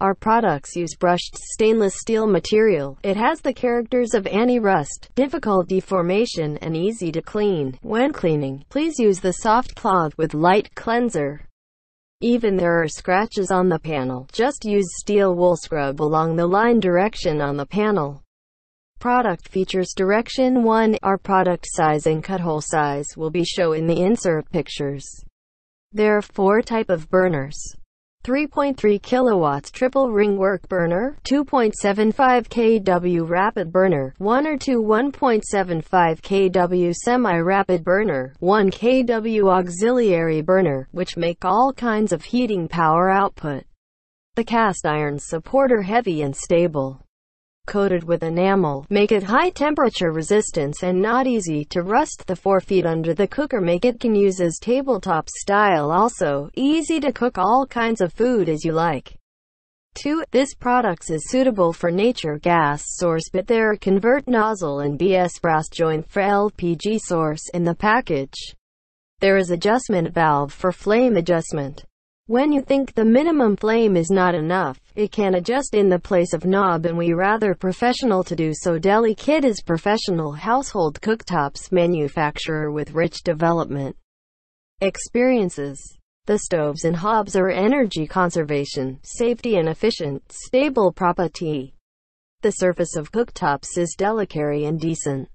Our products use brushed stainless steel material. It has the characters of anti-rust, difficult deformation, and easy to clean. When cleaning, please use the soft cloth with light cleanser. Even there are scratches on the panel, just use steel wool scrub along the line direction on the panel. Product features direction 1. Our product size and cut hole size will be shown in the insert pictures. There are 4 types of burners. 3.3 kilowatts triple ring work burner, 2.75 kW rapid burner, 1 or 2 1.75 kW semi-rapid burner, 1 kW auxiliary burner, which make all kinds of heating power output. The cast iron support are heavy and stable. Coated with enamel, make it high temperature resistance and not easy to rust. The 4 feet under the cooker make it can use as tabletop style, also easy to cook all kinds of food as you like. 2. This product is suitable for natural gas source, but there are convert nozzle and BS brass joint for LPG source in the package. There is adjustment valve for flame adjustment. When you think the minimum flame is not enough, it can adjust in the place of knob, and we rather professional to do so. Deli-kit is professional household cooktops manufacturer with rich development experiences. The stoves and hobs are energy conservation, safety and efficient, stable propety. The surface of cooktops is delicary and decent.